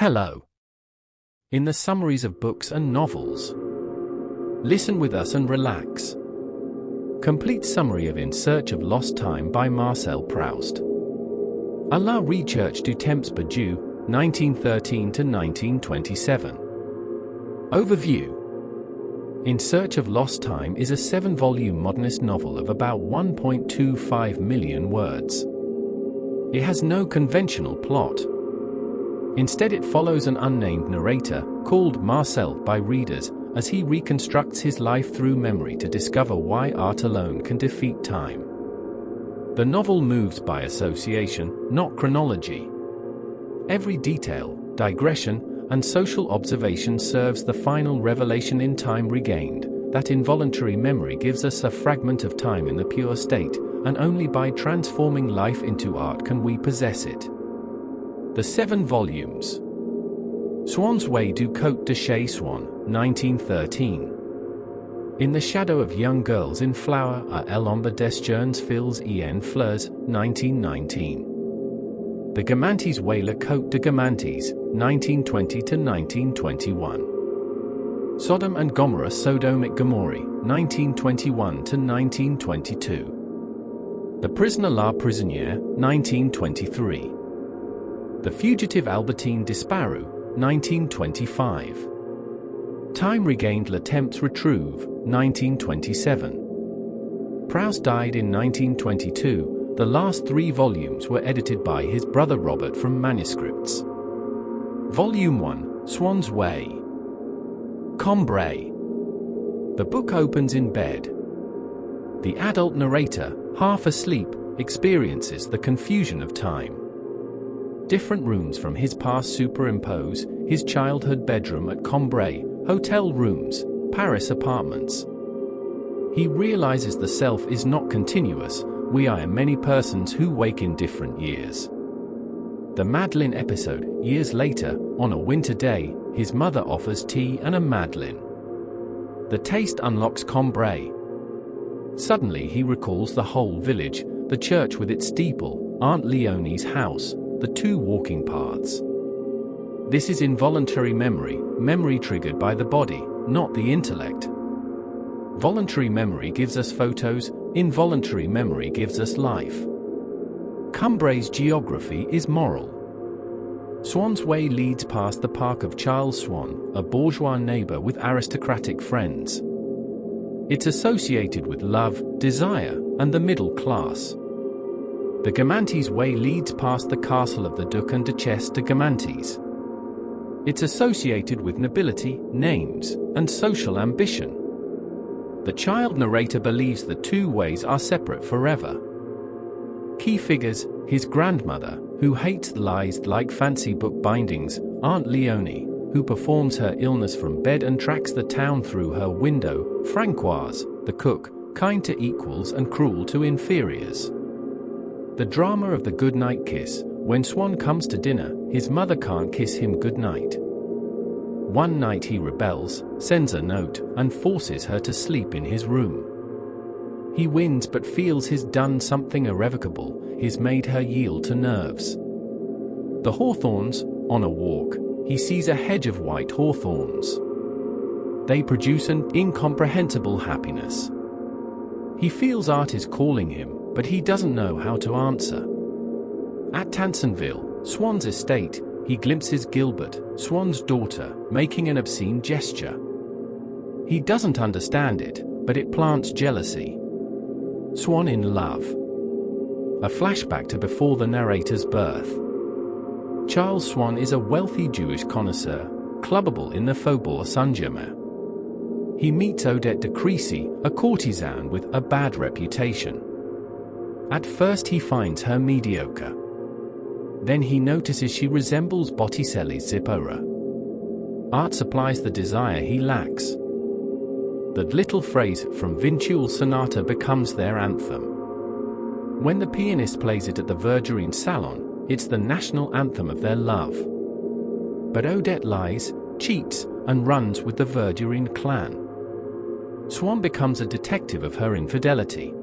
Hello. In the summaries of books and novels. Listen with us and relax. Complete summary of In Search of Lost Time by Marcel Proust. À la recherche du temps perdu, 1913 to 1927. Overview. In Search of Lost Time is a 7-volume modernist novel of about 1.25 million words. It has no conventional plot. Instead, it follows an unnamed narrator, called Marcel by readers, as he reconstructs his life through memory to discover why art alone can defeat time. The novel moves by association, not chronology. Every detail, digression, and social observation serves the final revelation in Time Regained, that involuntary memory gives us a fragment of time in the pure state, and only by transforming life into art can we possess it. The 7 volumes. Swann's Way du Côte de Chez Swann, 1913. In the Shadow of Young Girls in Flower à l'ombre des jeunes filles en fleurs, 1919. The Guermantes Way La Côte de Guermantes, 1920 to 1921. Sodom and Gomorrah Sodomic Gomorrah, 1921 to 1922. The Prisoner La Prisonnière, 1923. The Fugitive Albertine Disparu, 1925. Time Regained Le Temps Retrouve, 1927. Proust died in 1922. The last 3 volumes were edited by his brother Robert from manuscripts. Volume 1, Swann's Way. Combray. The book opens in bed. The adult narrator, half asleep, experiences the confusion of time. Different rooms from his past superimpose his childhood bedroom at Combray, hotel rooms, Paris apartments. He realizes the self is not continuous, we are many persons who wake in different years. The Madeleine episode, years later, on a winter day, his mother offers tea and a Madeleine. The taste unlocks Combray. Suddenly he recalls the whole village, the church with its steeple, Aunt Leonie's house, the 2 walking paths. This is involuntary memory, memory triggered by the body, not the intellect. Voluntary memory gives us photos, involuntary memory gives us life. Combray's geography is moral. Swann's Way leads past the park of Charles Swann, a bourgeois neighbor with aristocratic friends. It's associated with love, desire, and the middle class. The Guermantes Way leads past the castle of the Duc and Duchesse de Guermantes. It's associated with nobility, names, and social ambition. The child narrator believes the 2 ways are separate forever. Key figures: his grandmother, who hates lies like fancy book bindings, Aunt Leonie, who performs her illness from bed and tracks the town through her window, Francoise, the cook, kind to equals and cruel to inferiors. The drama of the goodnight kiss. When Swann comes to dinner, his mother can't kiss him goodnight. One night he rebels, sends a note, and forces her to sleep in his room. He wins but feels he's done something irrevocable, he's made her yield to nerves. The hawthorns. On a walk, he sees a hedge of white hawthorns. They produce an incomprehensible happiness. He feels art is calling him, but he doesn't know how to answer. At Tansonville, Swann's estate, he glimpses Gilbert, Swann's daughter, making an obscene gesture. He doesn't understand it, but it plants jealousy. Swann in love. A flashback to before the narrator's birth. Charles Swann is a wealthy Jewish connoisseur, clubbable in the Faubourg Saint-Germain. He meets Odette de Crécy, a courtesan with a bad reputation. At first he finds her mediocre. Then he notices she resembles Botticelli's Zipporah. Art supplies the desire he lacks. The little phrase from Vinchule's sonata becomes their anthem. When the pianist plays it at the Vergerine Salon, it's the national anthem of their love. But Odette lies, cheats, and runs with the Vergerine clan. Swann becomes a detective of her infidelity.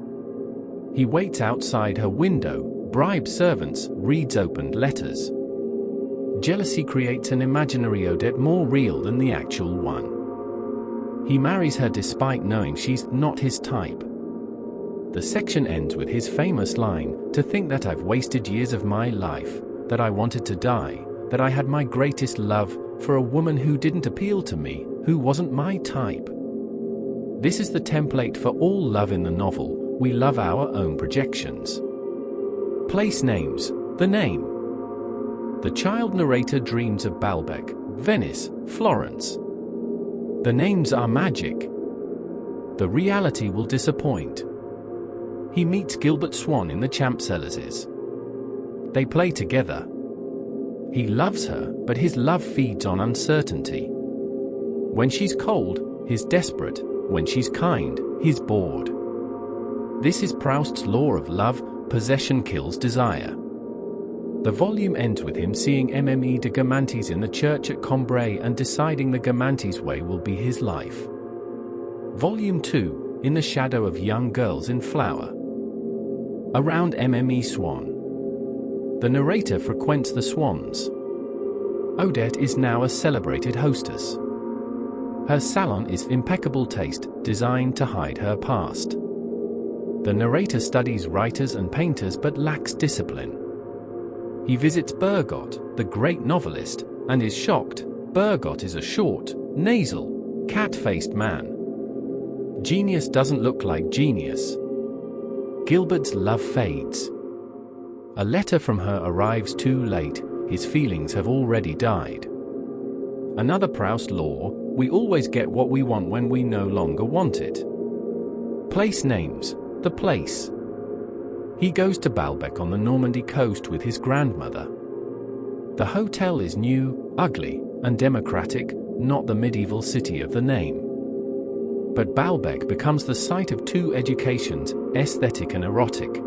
He waits outside her window, bribes servants, reads opened letters. Jealousy creates an imaginary Odette more real than the actual one. He marries her despite knowing she's not his type. The section ends with his famous line, "To think that I've wasted years of my life, that I wanted to die, that I had my greatest love for a woman who didn't appeal to me, who wasn't my type." This is the template for all love in the novel. We love our own projections. Place names. The name. The child narrator dreams of Baalbek, Venice, Florence. The names are magic. The reality will disappoint. He meets Gilbert Swan in the Champs-Élysées. They play together. He loves her, but his love feeds on uncertainty. When she's cold, he's desperate. When she's kind, he's bored. This is Proust's law of love: possession kills desire. The volume ends with him seeing Mme de Guermantes in the church at Combray and deciding the Guermantes way will be his life. Volume 2, In the Shadow of Young Girls in Flower. Around Mme Swan. The narrator frequents the Swans. Odette is now a celebrated hostess. Her salon is impeccable taste, designed to hide her past. The narrator studies writers and painters but lacks discipline. He visits Bergot, the great novelist, and is shocked. Bergot is a short, nasal, cat-faced man. Genius doesn't look like genius. Gilbert's love fades. A letter from her arrives too late, his feelings have already died. Another Proust law: we always get what we want when we no longer want it. Place names. The place. He goes to Baalbek on the Normandy coast with his grandmother. The hotel is new, ugly, and democratic, not the medieval city of the name. But Baalbek becomes the site of two educations, aesthetic and erotic.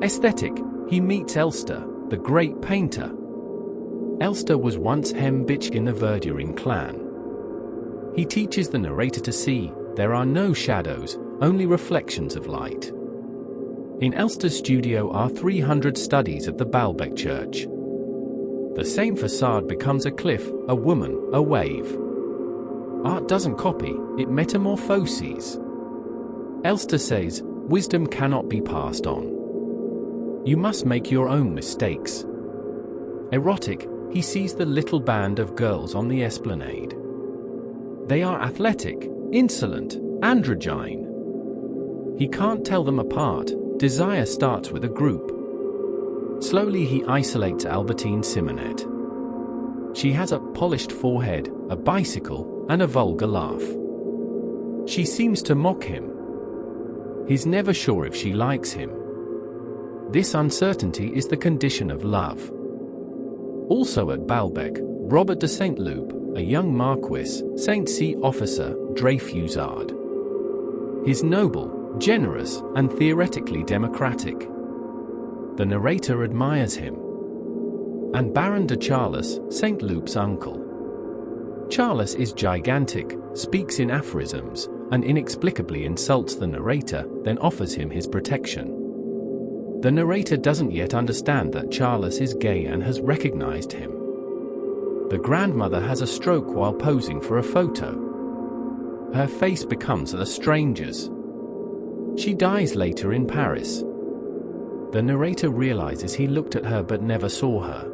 Aesthetic, he meets Elster, the great painter. Elster was once hem bitch in the Verdurin clan. He teaches the narrator to see, there are no shadows, only reflections of light. In Elster's studio are 300 studies of the Baalbek church. The same facade becomes a cliff, a woman, a wave. Art doesn't copy, it metamorphoses. Elster says, wisdom cannot be passed on. You must make your own mistakes. Erotic, he sees the little band of girls on the esplanade. They are athletic, insolent, androgyne. He can't tell them apart. Desire starts with a group. Slowly he isolates Albertine Simonet. She has a polished forehead, a bicycle, and a vulgar laugh. She seems to mock him. He's never sure if she likes him. This uncertainty is the condition of love. Also at Baalbek, Robert de Saint-Loup, a young Marquis, St. C officer, Dreyfusard. He's noble, generous, and theoretically democratic. The narrator admires him. And Baron de Charles, St. Loup's uncle. Charles is gigantic, speaks in aphorisms, and inexplicably insults the narrator, then offers him his protection. The narrator doesn't yet understand that Charles is gay and has recognized him. The grandmother has a stroke while posing for a photo. Her face becomes a stranger's. She dies later in Paris. The narrator realizes he looked at her but never saw her.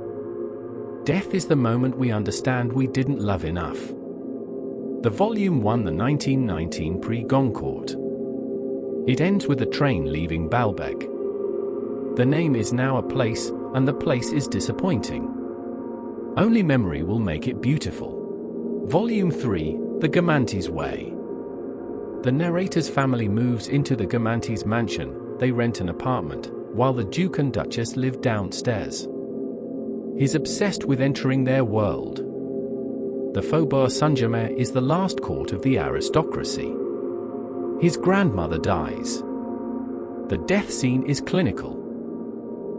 Death is the moment we understand we didn't love enough. The volume won the 1919 Prix Goncourt. It ends with a train leaving Baalbek. The name is now a place, and the place is disappointing. Only memory will make it beautiful. Volume 3, The Guermantes Way. The narrator's family moves into the Guermantes mansion. They rent an apartment, while the Duke and Duchess live downstairs. He's obsessed with entering their world. The Faubourg Saint-Germain is the last court of the aristocracy. His grandmother dies. The death scene is clinical.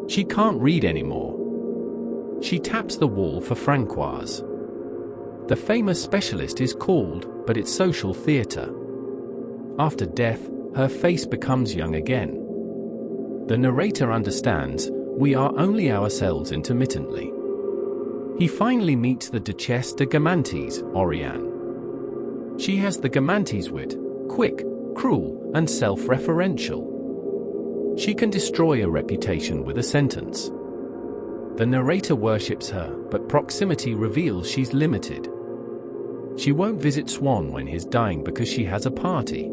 She can't read anymore. She taps the wall for Francoise. The famous specialist is called, but it's social theatre. After death, her face becomes young again. The narrator understands, we are only ourselves intermittently. He finally meets the Duchesse de Guermantes, Oriane. She has the Guermantes wit, quick, cruel, and self-referential. She can destroy a reputation with a sentence. The narrator worships her, but proximity reveals she's limited. She won't visit Swann when he's dying because she has a party.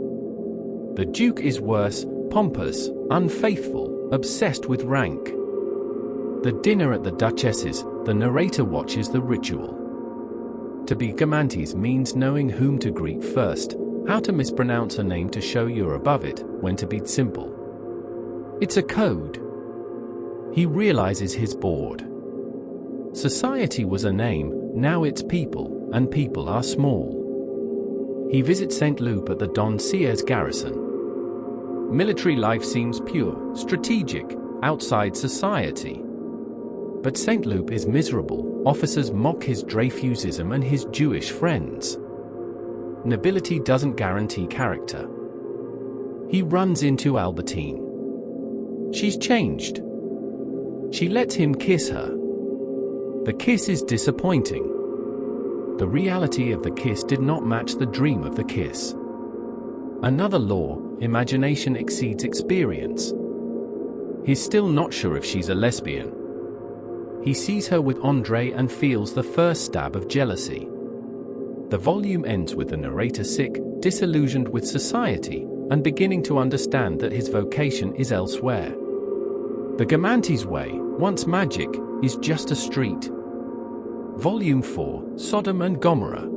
The Duke is worse, pompous, unfaithful, obsessed with rank. The dinner at the Duchess's, the narrator watches the ritual. To be Guermantes means knowing whom to greet first, how to mispronounce a name to show you're above it, when to be simple. It's a code. He realizes he's bored. Society was a name, now it's people, and people are small. He visits St. Loup at the Doncier's garrison. Military life seems pure, strategic, outside society. But St. Loup is miserable, officers mock his Dreyfusism and his Jewish friends. Nobility doesn't guarantee character. He runs into Albertine. She's changed. She lets him kiss her. The kiss is disappointing. The reality of the kiss did not match the dream of the kiss. Another law, imagination exceeds experience. He's still not sure if she's a lesbian. He sees her with André and feels the first stab of jealousy. The volume ends with the narrator sick, disillusioned with society, and beginning to understand that his vocation is elsewhere. The Guermantes way, once magic, is just a street. Volume 4, Sodom and Gomorrah.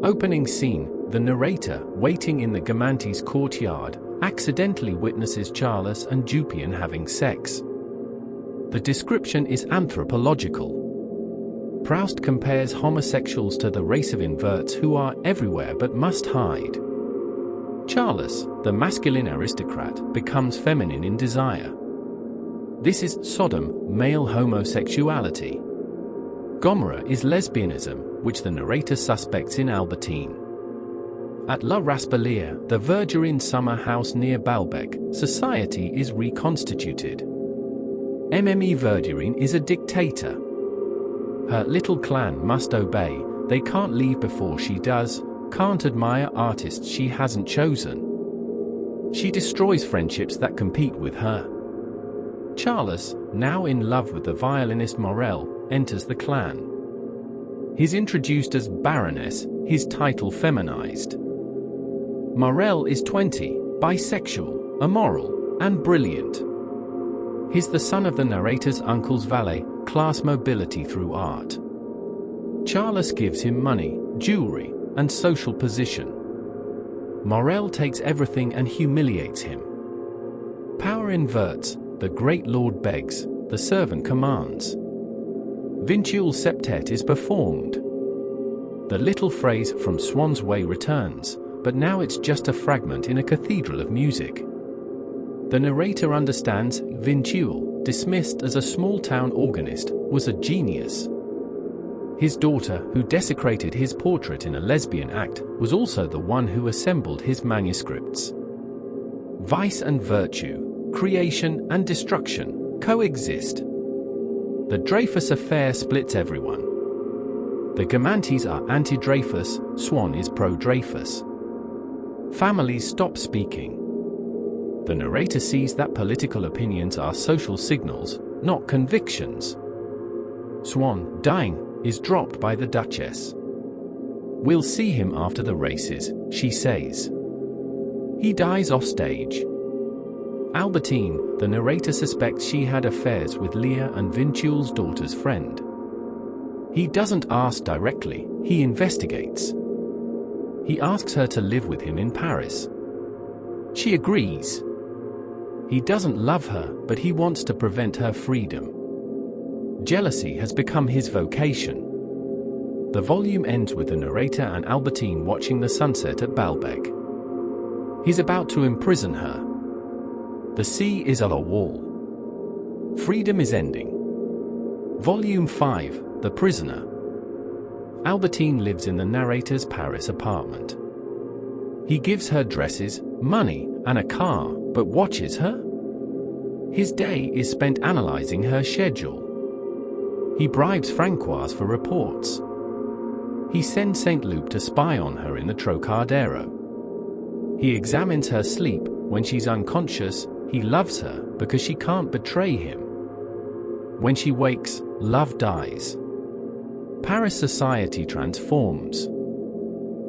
Opening scene, the narrator, waiting in the Guermantes courtyard, accidentally witnesses Charles and Jupian having sex. The description is anthropological. Proust compares homosexuals to the race of inverts who are everywhere but must hide. Charles, the masculine aristocrat, becomes feminine in desire. This is Sodom, male homosexuality. Gomorrah is lesbianism, which the narrator suspects in Albertine. At La Raspelière, the Vergerine summer house near Balbec, society is reconstituted. Mme Vergerine is a dictator. Her little clan must obey, they can't leave before she does, can't admire artists she hasn't chosen. She destroys friendships that compete with her. Charles, now in love with the violinist Morel, enters the clan. He's introduced as Baroness, his title feminized. Morel is 20, bisexual, immoral, and brilliant. He's the son of the narrator's uncle's valet, class mobility through art. Charles gives him money, jewelry, and social position. Morel takes everything and humiliates him. Power inverts, the great lord begs, the servant commands. Vinciul's septet is performed. The little phrase "from Swann's way" returns, but now it's just a fragment in a cathedral of music. The narrator understands Vinciul, dismissed as a small-town organist, was a genius. His daughter, who desecrated his portrait in a lesbian act, was also the one who assembled his manuscripts. Vice and virtue, creation and destruction, coexist. The Dreyfus affair splits everyone. The Guermantes are anti-Dreyfus, Swann is pro-Dreyfus. Families stop speaking. The narrator sees that political opinions are social signals, not convictions. Swann, dying, is dropped by the Duchess. "We'll see him after the races," she says. He dies off stage. Albertine, the narrator suspects she had affairs with Leah and Vinciul's daughter's friend. He doesn't ask directly, he investigates. He asks her to live with him in Paris. She agrees. He doesn't love her, but he wants to prevent her freedom. Jealousy has become his vocation. The volume ends with the narrator and Albertine watching the sunset at Balbec. He's about to imprison her. The sea is a wall. Freedom is ending. Volume 5, The Prisoner. Albertine lives in the narrator's Paris apartment. He gives her dresses, money, and a car, but watches her? His day is spent analyzing her schedule. He bribes Francoise for reports. He sends Saint Loup to spy on her in the Trocadero. He examines her sleep. When she's unconscious, he loves her because she can't betray him. When she wakes, love dies. Paris society transforms.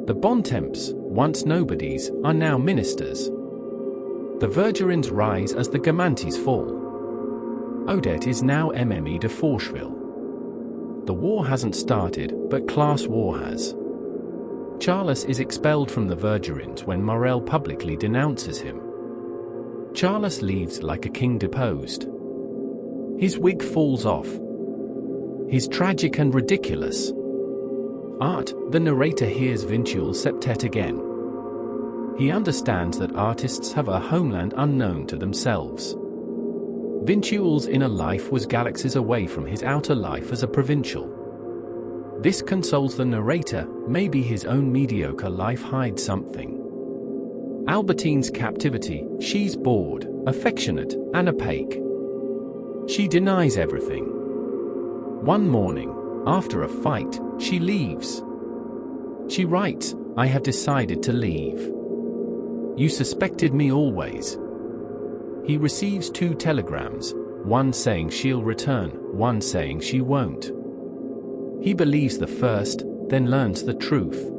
The Bontemps, once nobodies, are now ministers. The Vergerins rise as the Guermantes fall. Odette is now MME de Forcheville. The war hasn't started, but class war has. Charles is expelled from the Vergerins when Morel publicly denounces him. Charles leaves like a king deposed. His wig falls off. He's tragic and ridiculous. Art, the narrator hears Vinciul's septet again. He understands that artists have a homeland unknown to themselves. Vinciul's inner life was galaxies away from his outer life as a provincial. This consoles the narrator, maybe his own mediocre life hides something. Albertine's captivity, she's bored, affectionate, and opaque. She denies everything. One morning, after a fight, she leaves. She writes, "I have decided to leave. You suspected me always." He receives 2 telegrams, one saying she'll return, one saying she won't. He believes the first, then learns the truth.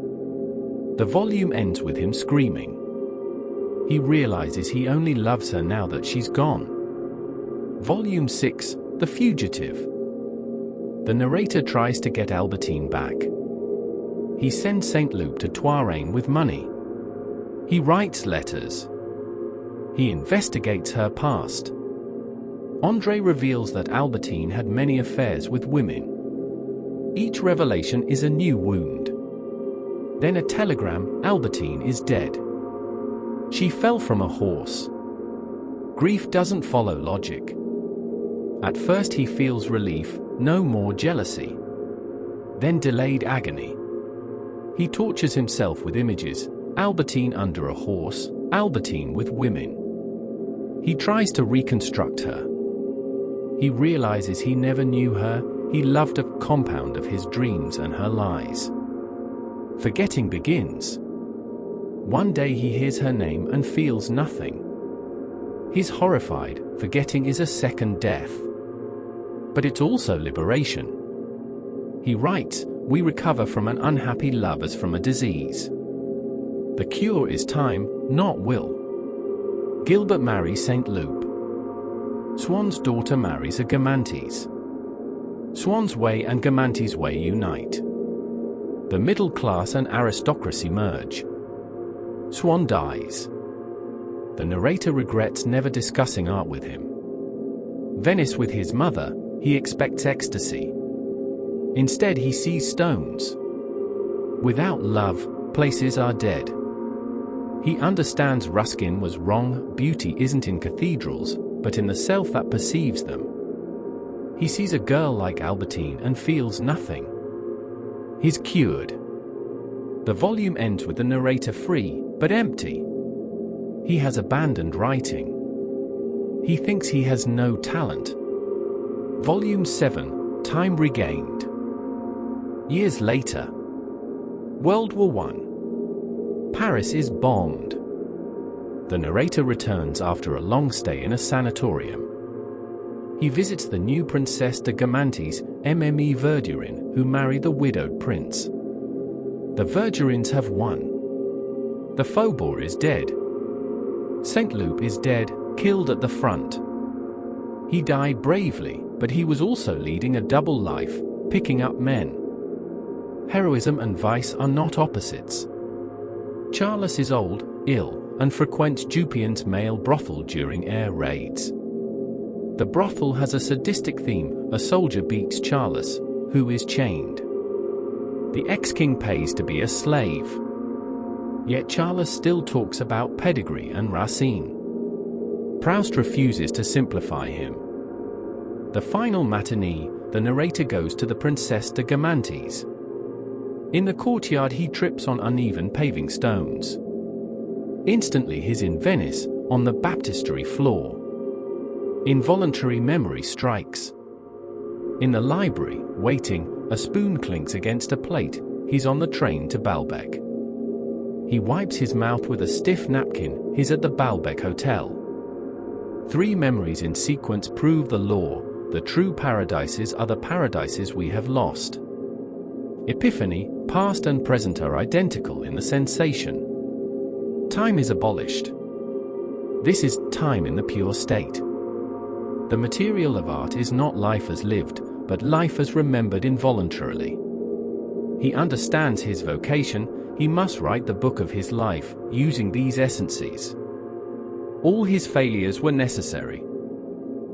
The volume ends with him screaming. He realizes he only loves her now that she's gone. Volume 6, The Fugitive. The narrator tries to get Albertine back. He sends Saint Loup to Touraine with money. He writes letters. He investigates her past. André reveals that Albertine had many affairs with women. Each revelation is a new wound. Then a telegram, Albertine is dead. She fell from a horse. Grief doesn't follow logic. At first he feels relief, no more jealousy. Then delayed agony. He tortures himself with images, Albertine under a horse, Albertine with women. He tries to reconstruct her. He realizes he never knew her, he loved a compound of his dreams and her lies. Forgetting begins. One day he hears her name and feels nothing. He's horrified, forgetting is a second death. But it's also liberation. He writes, "We recover from an unhappy love as from a disease. The cure is time, not will." Gilbert marries Saint Loup. Swann's daughter marries a Guermantes. Swann's way and Guermantes' way unite. The middle class and aristocracy merge. Swann dies. The narrator regrets never discussing art with him. Venice with his mother, he expects ecstasy. Instead he sees stones. Without love, places are dead. He understands Ruskin was wrong, beauty isn't in cathedrals, but in the self that perceives them. He sees a girl like Albertine and feels nothing. He's cured. The volume ends with the narrator free, but empty. He has abandoned writing. He thinks he has no talent. Volume 7, Time Regained. Years later. World War I. Paris is bombed. The narrator returns after a long stay in a sanatorium. He visits the new Princesse de Guermantes, MME Verdurin, who marry the widowed prince. The Vergerins have won. The Faubourg is dead. Saint Loup is dead, killed at the front. He died bravely, but he was also leading a double life, picking up men. Heroism and vice are not opposites. Charles is old, ill, and frequents Dupion's male brothel during air raids. The brothel has a sadistic theme, a soldier beats Charles, who is chained. The ex-king pays to be a slave. Yet Charles still talks about pedigree and Racine. Proust refuses to simplify him. The final matinee, the narrator goes to the Princesse de Guermantes. In the courtyard he trips on uneven paving stones. Instantly he's in Venice, on the baptistry floor. Involuntary memory strikes. In the library, waiting, a spoon clinks against a plate. He's on the train to Baalbek. He wipes his mouth with a stiff napkin. He's at the Baalbek Hotel. 3 memories in sequence prove the law. The true paradises are the paradises we have lost. Epiphany, past and present are identical in the sensation. Time is abolished. This is time in the pure state. The material of art is not life as lived, but life as remembered involuntarily. He understands his vocation. He must write the book of his life, using these essences. All his failures were necessary.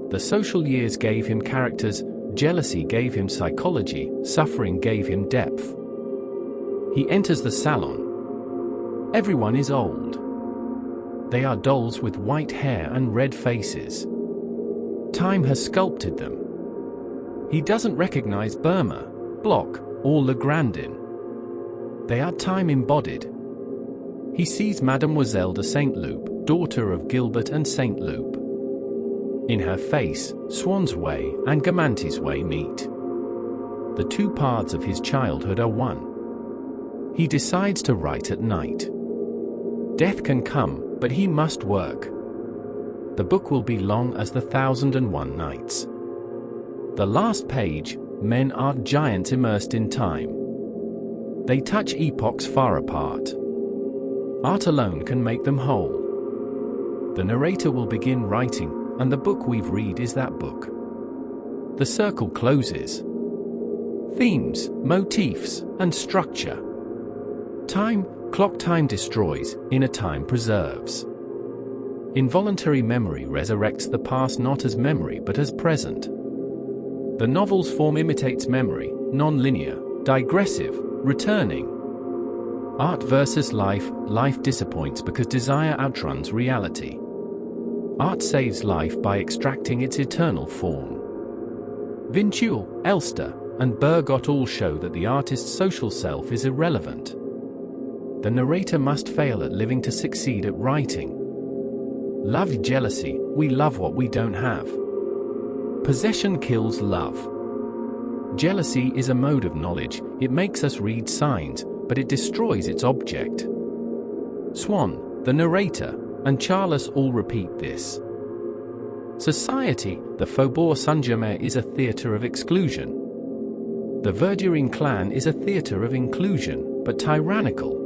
The social years gave him characters, jealousy gave him psychology, suffering gave him depth. He enters the salon. Everyone is old. They are dolls with white hair and red faces. Time has sculpted them. He doesn't recognize Burma, Bloch, or Legrandin. They are time embodied. He sees Mademoiselle de Saint-Loup, daughter of Gilbert and Saint-Loup. In her face, Swan's Way and Gamanti's Way meet. The 2 paths of his childhood are one. He decides to write at night. Death can come, but he must work. The book will be long as the 1001 Nights. The last page, men are giants immersed in time. They touch epochs far apart. Art alone can make them whole. The narrator will begin writing, and the book we've read is that book. The circle closes. Themes, motifs, and structure. Time, clock time destroys, inner time preserves. Involuntary memory resurrects the past not as memory but as present. The novel's form imitates memory, non-linear, digressive, returning. Art versus life, life disappoints because desire outruns reality. Art saves life by extracting its eternal form. Vintuel, Elster, and Bergot all show that the artist's social self is irrelevant. The narrator must fail at living to succeed at writing. Love jealousy, we love what we don't have. Possession kills love. Jealousy is a mode of knowledge. It makes us read signs, but it destroys its object. Swann, the narrator, and Charles all repeat this. Society, the Faubourg Saint-Germain, is a theatre of exclusion. The Verdurin clan is a theatre of inclusion, but tyrannical.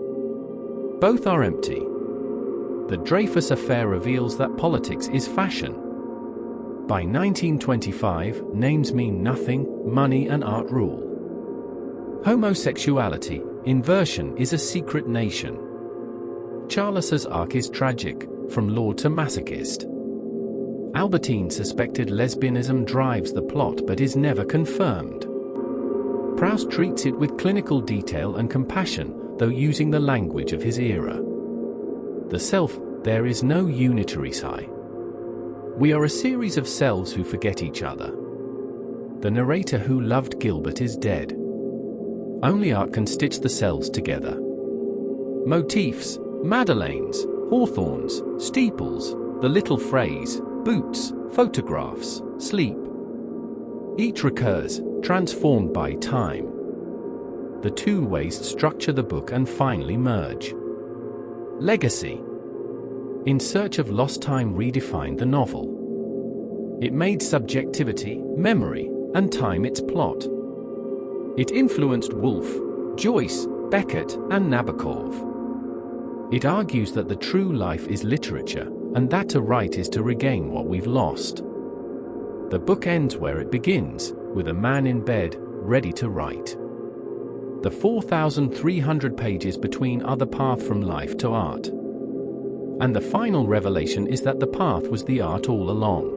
Both are empty. The Dreyfus affair reveals that politics is fashion. By 1925, names mean nothing, money and art rule. Homosexuality, inversion, is a secret nation. Charles's arc is tragic, from lord to masochist. Albertine suspected lesbianism drives the plot but is never confirmed. Proust treats it with clinical detail and compassion, though using the language of his era. The self, there is no unitary I. We are a series of selves who forget each other. The narrator who loved Gilbert is dead. Only art can stitch the selves together. Motifs, Madeleines, hawthorns, steeples, the little phrase, boots, photographs, sleep. Each recurs, transformed by time. The 2 ways structure the book and finally merge. Legacy. In Search of Lost Time redefined the novel. It made subjectivity, memory, and time its plot. It influenced Woolf, Joyce, Beckett, and Nabokov. It argues that the true life is literature, and that to write is to regain what we've lost. The book ends where it begins, with a man in bed, ready to write. The 4,300 pages between are the path from life to art. And the final revelation is that the path was the art all along.